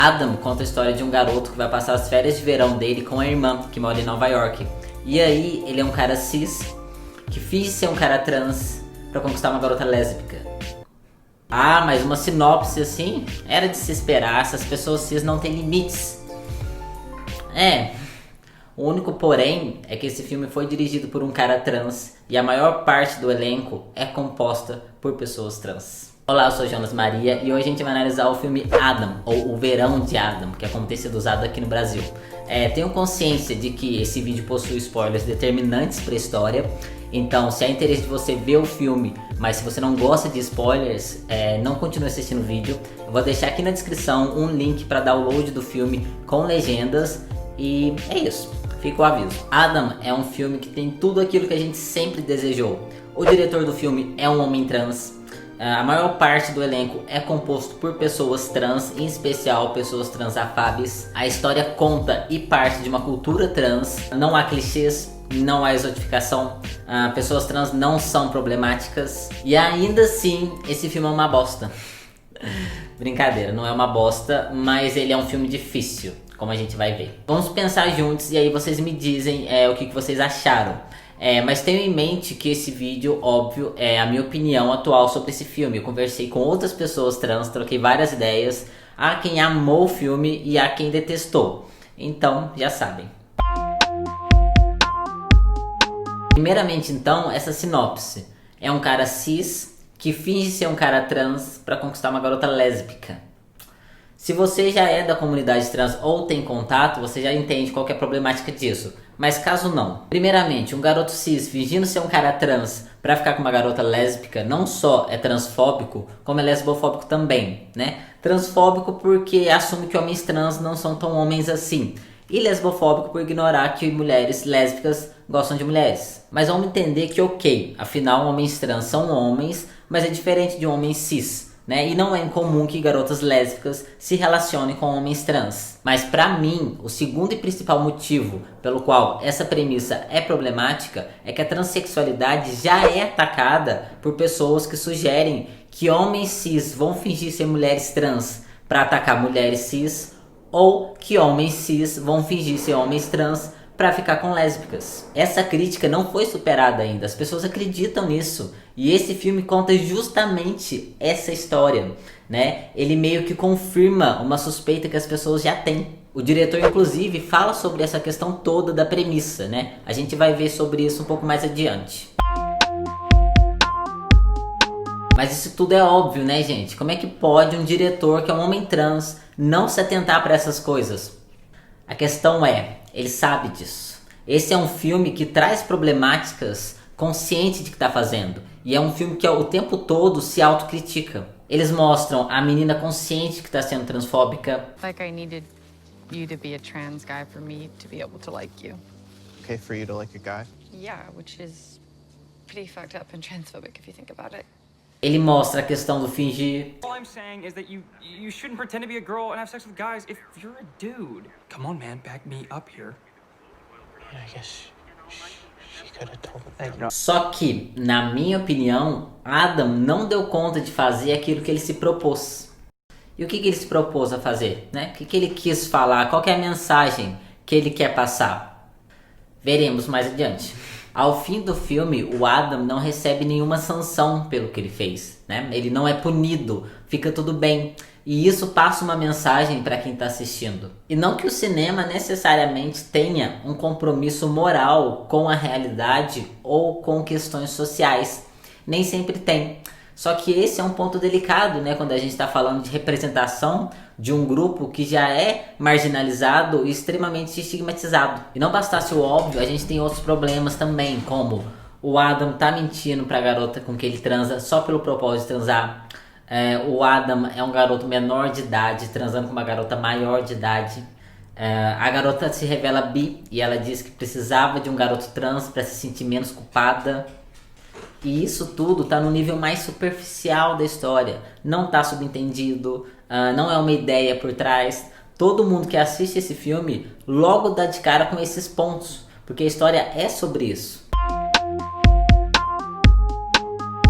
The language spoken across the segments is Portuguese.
Adam conta a história de um garoto que vai passar as férias de verão dele com a irmã, que mora em Nova York. E aí, ele é um cara cis, que finge ser um cara trans pra conquistar uma garota lésbica. Ah, mas uma sinopse assim, era de se esperar, essas pessoas cis não têm limites. O único porém é que esse filme foi dirigido por um cara trans e a maior parte do elenco é composta por pessoas trans. Olá, eu sou Jonas Maria e hoje a gente vai analisar o filme Adam, ou O Verão de Adam, que é como tem sido usado aqui no Brasil. Tenho consciência de que esse vídeo possui spoilers determinantes para a história, então se há interesse de você ver o filme, mas se você não gosta de spoilers, não continue assistindo o vídeo. Eu vou deixar aqui na descrição um link para download do filme com legendas e é isso, fica o aviso. Adam é um filme que tem tudo aquilo que a gente sempre desejou. O diretor do filme é um homem trans. A maior parte do elenco é composto por pessoas trans, em especial pessoas transafáveis. A história conta e parte de uma cultura trans. Não há clichês, não há exotificação. Pessoas trans não são problemáticas. E ainda assim, esse filme é uma bosta. Brincadeira, não é uma bosta, mas ele é um filme difícil, como a gente vai ver. Vamos pensar juntos e aí vocês me dizem o que vocês acharam. Mas tenho em mente que esse vídeo, óbvio, é a minha opinião atual sobre esse filme. Eu conversei com outras pessoas trans, troquei várias ideias. Há quem amou o filme e há quem detestou. Então, já sabem. Primeiramente, então, essa sinopse. É um cara cis que finge ser um cara trans para conquistar uma garota lésbica. Se você já é da comunidade trans ou tem contato, você já entende qual que é a problemática disso. Mas caso não, primeiramente, um garoto cis fingindo ser um cara trans pra ficar com uma garota lésbica não só é transfóbico, como é lesbofóbico também, né? Transfóbico porque assume que homens trans não são tão homens assim. E lesbofóbico por ignorar que mulheres lésbicas gostam de mulheres. Mas vamos entender que ok, afinal homens trans são homens, mas é diferente de homens cis. E não é incomum que garotas lésbicas se relacionem com homens trans. Mas pra mim, o segundo e principal motivo pelo qual essa premissa é problemática é que a transexualidade já é atacada por pessoas que sugerem que homens cis vão fingir ser mulheres trans pra atacar mulheres cis, ou que homens cis vão fingir ser homens trans para ficar com lésbicas. Essa crítica não foi superada ainda, as pessoas acreditam nisso. E esse filme conta justamente essa história, né? Ele meio que confirma uma suspeita que as pessoas já têm. O diretor, inclusive, fala sobre essa questão toda da premissa, né? A gente vai ver sobre isso um pouco mais adiante. Mas isso tudo é óbvio, né, gente? Como é que pode um diretor que é um homem trans não se atentar para essas coisas? A questão é, ele sabe disso. Esse é um filme que traz problemáticas consciente de que está fazendo. E é um filme que o tempo todo se autocritica. Eles mostram a menina consciente que está sendo transfóbica. Like I needed you to be a trans guy for me to be able to like you. Okay, for you to like a guy? Yeah, which is pretty fucked up and transphobic if you think about it. Ele mostra a questão do fingir. All I'm saying is that you shouldn't pretend to be a girl and have sex with guys if you're a dude. Come on, man, back me up here. Yeah, I guess she could have told me. Só que, na minha opinião, Adam não deu conta de fazer aquilo que ele se propôs. E o que ele se propôs a fazer, né? O que ele quis falar? Qual que é a mensagem que ele quer passar? Veremos mais adiante. Ao fim do filme, o Adam não recebe nenhuma sanção pelo que ele fez, né? Ele não é punido, fica tudo bem. E isso passa uma mensagem para quem está assistindo. E não que o cinema necessariamente tenha um compromisso moral com a realidade ou com questões sociais. Nem sempre tem. Só que esse é um ponto delicado, né? Quando a gente está falando de representação de um grupo que já é marginalizado e extremamente estigmatizado. E não bastasse o óbvio, a gente tem outros problemas também, como o Adam tá mentindo pra garota com quem ele transa só pelo propósito de transar. O Adam é um garoto menor de idade transando com uma garota maior de idade. A garota se revela bi e ela diz que precisava de um garoto trans para se sentir menos culpada. E isso tudo tá no nível mais superficial da história. Não tá subentendido, não é uma ideia por trás. Todo mundo que assiste esse filme logo dá de cara com esses pontos, porque a história é sobre isso.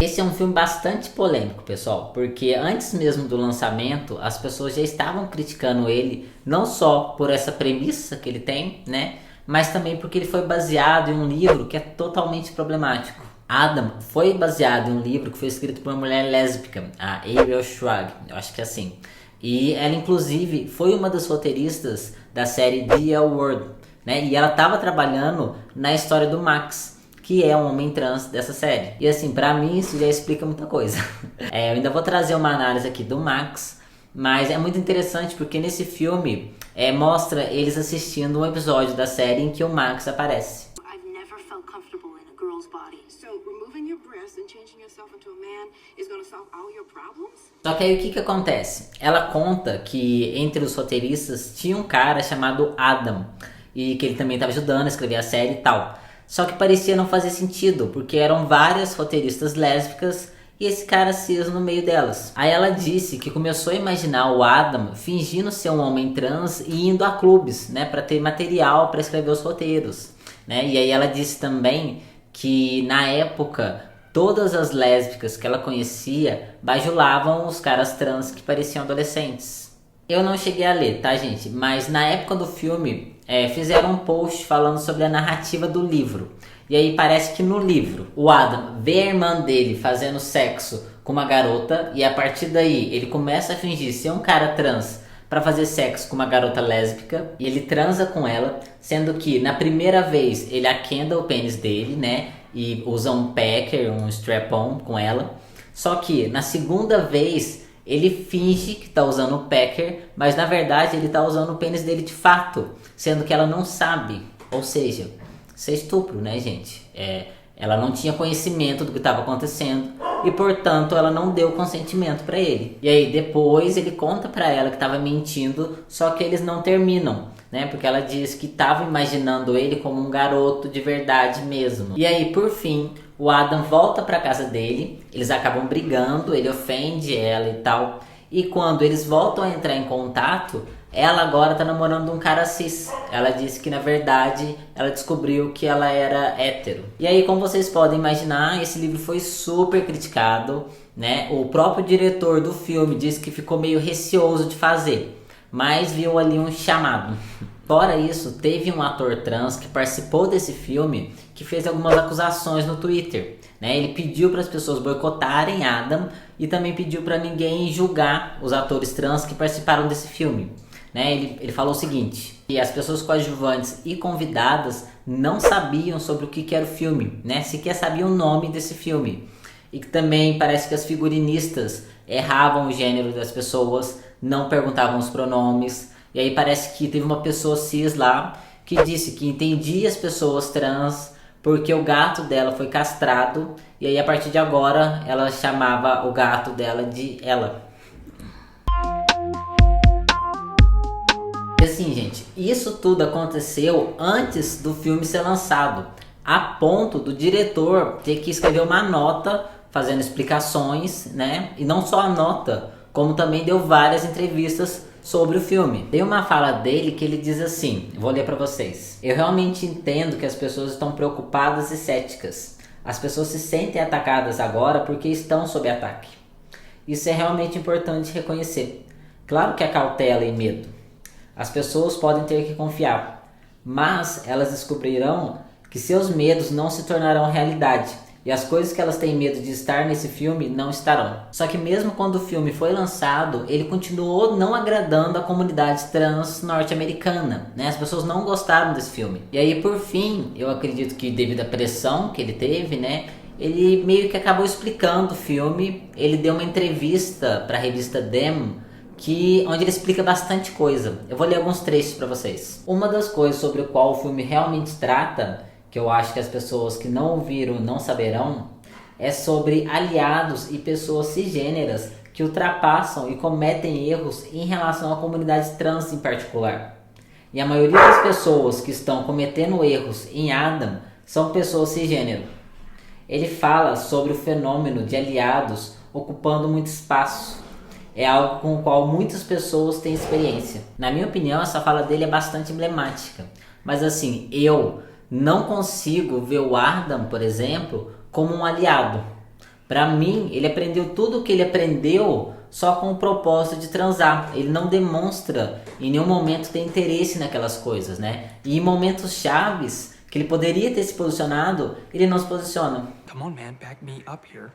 Esse é um filme bastante polêmico, pessoal, porque antes mesmo do lançamento, as pessoas já estavam criticando ele, não só por essa premissa que ele tem, né, mas também porque ele foi baseado em um livro que é totalmente problemático. Adam foi baseado em um livro que foi escrito por uma mulher lésbica, a Ariel Schwag, eu acho que é assim. E ela, inclusive, foi uma das roteiristas da série The L Word, né, e ela estava trabalhando na história do Max, que é um homem trans dessa série. E assim, pra mim isso já explica muita coisa. Eu ainda vou trazer uma análise aqui do Max, mas é muito interessante porque nesse filme mostra eles assistindo um episódio da série em que o Max aparece. I've never felt comfortable in a girl's body. So removing your breast and changing yourself into a man is going to solve all your problems? Só que aí o que acontece? Ela conta que entre os roteiristas tinha um cara chamado Adam, e que ele também estava ajudando a escrever a série e tal. Só que parecia não fazer sentido, porque eram várias roteiristas lésbicas e esse cara cis no meio delas. Aí ela disse que começou a imaginar o Adam fingindo ser um homem trans e indo a clubes, né, para ter material para escrever os roteiros, né? E aí ela disse também que na época todas as lésbicas que ela conhecia bajulavam os caras trans que pareciam adolescentes. Eu não cheguei a ler, tá, gente? Mas na época do filme fizeram um post falando sobre a narrativa do livro. E aí parece que no livro o Adam vê a irmã dele fazendo sexo com uma garota e a partir daí ele começa a fingir ser um cara trans para fazer sexo com uma garota lésbica e ele transa com ela, sendo que na primeira vez ele aquenda o pênis dele, né? E usa um packer, um strap-on com ela. Só que na segunda vez ele finge que tá usando o packer, mas na verdade ele tá usando o pênis dele de fato, sendo que ela não sabe. Ou seja, isso é estupro, né, gente? Ela não tinha conhecimento do que estava acontecendo e, portanto, ela não deu consentimento para ele. E aí depois ele conta para ela que estava mentindo, só que eles não terminam, né? Porque ela diz que estava imaginando ele como um garoto de verdade mesmo. E aí, por fim, o Adam volta para casa dele, eles acabam brigando, ele ofende ela e tal. E quando eles voltam a entrar em contato, ela agora tá namorando um cara cis. Ela disse que na verdade ela descobriu que ela era hétero. E aí, como vocês podem imaginar, esse livro foi super criticado, né? O próprio diretor do filme disse que ficou meio receoso de fazer, mas viu ali um chamado. Fora isso, teve um ator trans que participou desse filme que fez algumas acusações no Twitter, né? Ele pediu para as pessoas boicotarem Adam e também pediu para ninguém julgar os atores trans que participaram desse filme, né? Ele falou o seguinte, que as pessoas coadjuvantes e convidadas não sabiam sobre o que era o filme, né? Sequer sabiam o nome desse filme. E que também parece que as figurinistas erravam o gênero das pessoas, não perguntavam os pronomes. E aí parece que teve uma pessoa cis lá que disse que entendia as pessoas trans porque o gato dela foi castrado. E aí a partir de agora ela chamava o gato dela de ela. E assim, gente, isso tudo aconteceu antes do filme ser lançado, a ponto do diretor ter que escrever uma nota fazendo explicações, né? E não só a nota, como também deu várias entrevistas sobre o filme. Tem uma fala dele que ele diz assim, vou ler pra vocês. Eu realmente entendo que as pessoas estão preocupadas e céticas. As pessoas se sentem atacadas agora porque estão sob ataque. Isso é realmente importante reconhecer. Claro que há cautela e medo. As pessoas podem ter que confiar, mas elas descobrirão que seus medos não se tornarão realidade. E as coisas que elas têm medo de estar nesse filme não estarão. Só que mesmo quando o filme foi lançado, ele continuou não agradando a comunidade trans norte-americana, né? As pessoas não gostaram desse filme. E aí, por fim, eu acredito que devido à pressão que ele teve, né? Ele meio que acabou explicando o filme. Ele deu uma entrevista para a revista Dem, onde ele explica bastante coisa. Eu vou ler alguns trechos para vocês. Uma das coisas sobre o qual o filme realmente trata, que eu acho que as pessoas que não ouviram não saberão, é sobre aliados e pessoas cisgêneras que ultrapassam e cometem erros em relação à comunidade trans em particular. E a maioria das pessoas que estão cometendo erros em Adam são pessoas cisgênero. Ele fala sobre o fenômeno de aliados ocupando muito espaço. É algo com o qual muitas pessoas têm experiência. Na minha opinião, essa fala dele é bastante emblemática. Mas assim, eu não consigo ver o Adam, por exemplo, como um aliado. Pra mim, ele aprendeu tudo o que ele aprendeu só com o propósito de transar. Ele não demonstra em nenhum momento ter interesse naquelas coisas, né? E em momentos chaves que ele poderia ter se posicionado, ele não se posiciona. Come on, man, back me up here.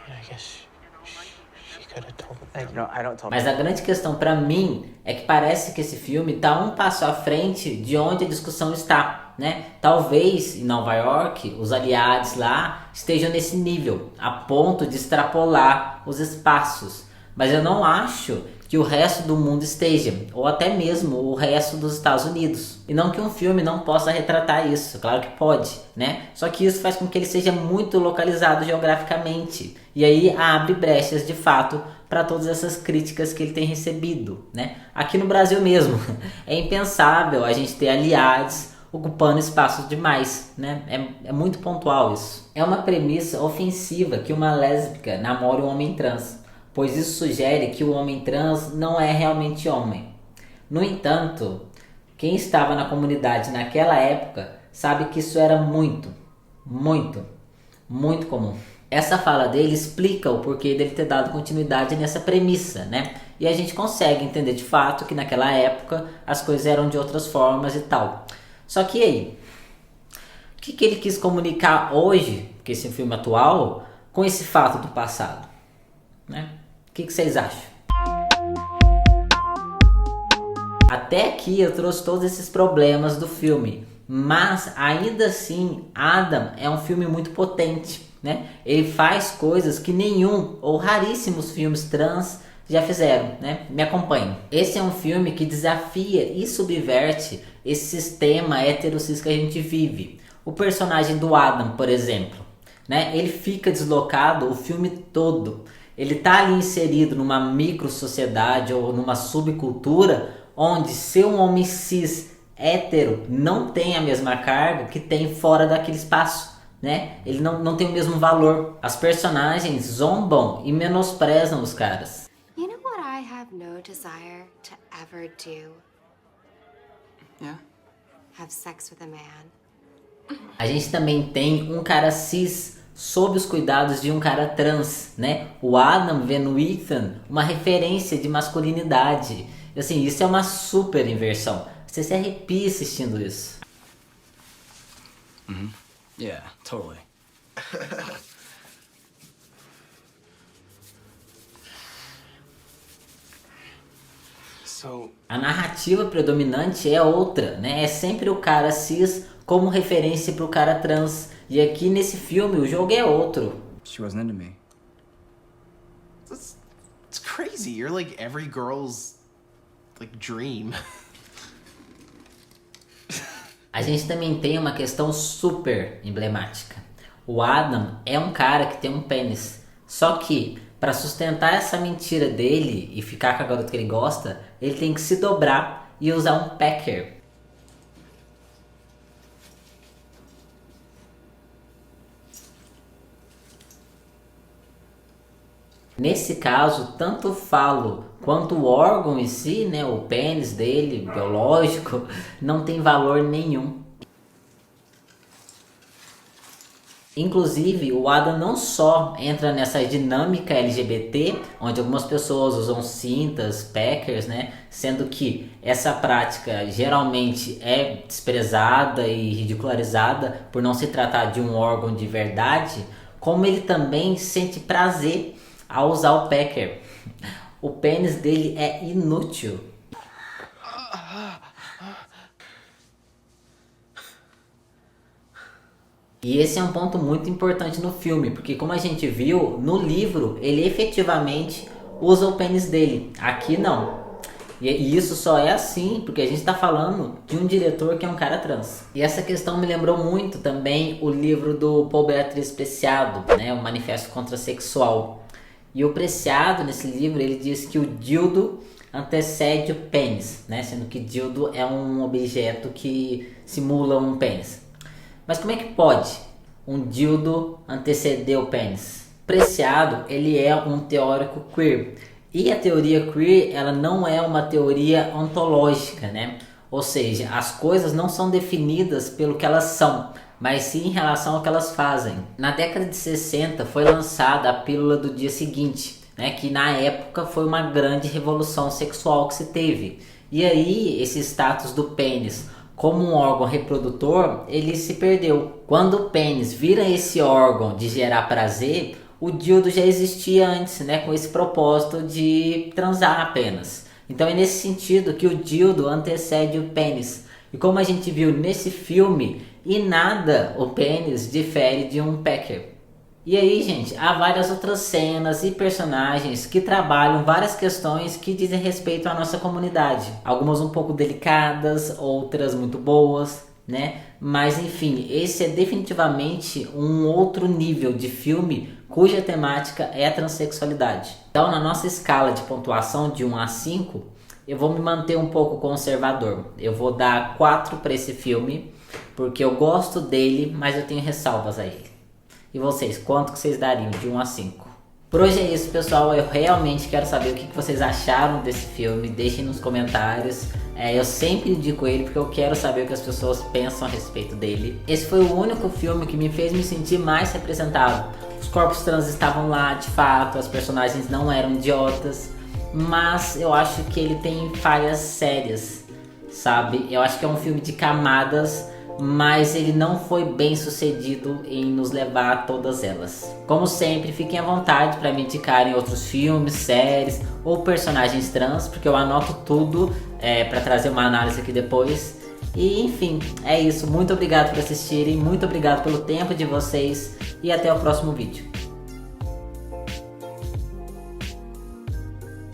Yeah, I guess she could have told me. No, I don't tell Mas a grande questão pra mim é que parece que esse filme tá um passo à frente de onde a discussão está, né? Talvez em Nova York os aliados lá estejam nesse nível, a ponto de extrapolar os espaços. Mas eu não acho que o resto do mundo esteja, ou até mesmo o resto dos Estados Unidos. E não que um filme não possa retratar isso, claro que pode, né? Só que isso faz com que ele seja muito localizado geograficamente. E aí abre brechas de fato para todas essas críticas que ele tem recebido, né? Aqui no Brasil mesmo, é impensável a gente ter aliados ocupando espaços demais, né? É muito pontual isso. É uma premissa ofensiva que uma lésbica namore um homem trans, pois isso sugere que o homem trans não é realmente homem. No entanto, quem estava na comunidade naquela época sabe que isso era muito comum. Essa fala dele explica o porquê dele ter dado continuidade nessa premissa, né? E a gente consegue entender de fato que naquela época as coisas eram de outras formas e tal. Só que aí, o que ele quis comunicar hoje, que esse filme atual, com esse fato do passado, né? O que vocês acham? Até aqui eu trouxe todos esses problemas do filme, mas ainda assim Adam é um filme muito potente, né? Ele faz coisas que nenhum ou raríssimos filmes trans já fizeram, né? Me acompanhem. Esse é um filme que desafia e subverte esse sistema heterossexual que a gente vive. O personagem do Adam, por exemplo, né? Ele fica deslocado o filme todo. Ele tá ali inserido numa micro sociedade ou numa subcultura onde ser um homem cis hétero não tem a mesma carga que tem fora daquele espaço, né? Ele não tem o mesmo valor. As personagens zombam e menosprezam os caras. You know what I have no desire to ever do? Yeah? Have sex with a man. A gente também tem um cara cis sob os cuidados de um cara trans, né? O Adam vê no Ethan uma referência de masculinidade. Assim, isso é uma super inversão. Você se arrepia assistindo isso. Yeah, totally. So, A narrativa predominante é outra, né? É sempre o cara cis como referência pro cara trans. E aqui nesse filme o jogo é outro. She wasn't into me. It's crazy. You're like every girl's like dream. A gente também tem uma questão super emblemática. O Adam é um cara que tem um pênis. Só que, para sustentar essa mentira dele e ficar com a garota que ele gosta, ele tem que se dobrar e usar um packer. Nesse caso, tanto o falo quanto o órgão em si, né, o pênis dele, biológico, não tem valor nenhum. Inclusive, o Adam não só entra nessa dinâmica LGBT, onde algumas pessoas usam cintas, packers, né, sendo que essa prática geralmente é desprezada e ridicularizada por não se tratar de um órgão de verdade, como ele também sente prazer ao usar o packer. O pênis dele é inútil. E esse é um ponto muito importante no filme, porque como a gente viu, no livro ele efetivamente usa o pênis dele. Aqui não. E isso só é assim porque a gente está falando de um diretor que é um cara trans. E essa questão me lembrou muito também o livro do Paul Beatriz Preciado, né, o Manifesto Contrasexual. E o Preciado, nesse livro, ele diz que o dildo antecede o pênis, né? Sendo que dildo é um objeto que simula um pênis. Mas como é que pode um dildo anteceder o pênis? Preciado, ele é um teórico queer. E a teoria queer, ela não é uma teoria ontológica, né? Ou seja, as coisas não são definidas pelo que elas são, mas sim em relação ao que elas fazem. Na década de 60 foi lançada a pílula do dia seguinte, né, que na época foi uma grande revolução sexual que se teve. E aí esse status do pênis como um órgão reprodutor, ele se perdeu. Quando o pênis vira esse órgão de gerar prazer, o dildo já existia antes, né, com esse propósito de transar apenas. Então é nesse sentido que o dildo antecede o pênis. E como a gente viu nesse filme, em nada o pênis difere de um pecker. E aí, gente, há várias outras cenas e personagens que trabalham várias questões que dizem respeito à nossa comunidade. Algumas um pouco delicadas, outras muito boas, né? Mas enfim, esse é definitivamente um outro nível de filme cuja temática é a transexualidade. Então, na nossa escala de pontuação de 1 a 5, eu vou me manter um pouco conservador. Eu vou dar 4 para esse filme, porque eu gosto dele, mas eu tenho ressalvas a ele. E vocês, quanto que vocês dariam de 1 a 5? Por hoje é isso, pessoal. Eu realmente quero saber o que vocês acharam desse filme. Deixem nos comentários. Eu sempre indico ele porque eu quero saber o que as pessoas pensam a respeito dele. Esse foi o único filme que me fez me sentir mais representado. Os corpos trans estavam lá, de fato. As personagens não eram idiotas. Mas eu acho que ele tem falhas sérias, sabe? Eu acho que é um filme de camadas, mas ele não foi bem sucedido em nos levar a todas elas. Como sempre, fiquem à vontade para me indicarem outros filmes, séries ou personagens trans, porque eu anoto tudo para trazer uma análise aqui depois. E enfim, é isso. Muito obrigado por assistirem, muito obrigado pelo tempo de vocês e até o próximo vídeo.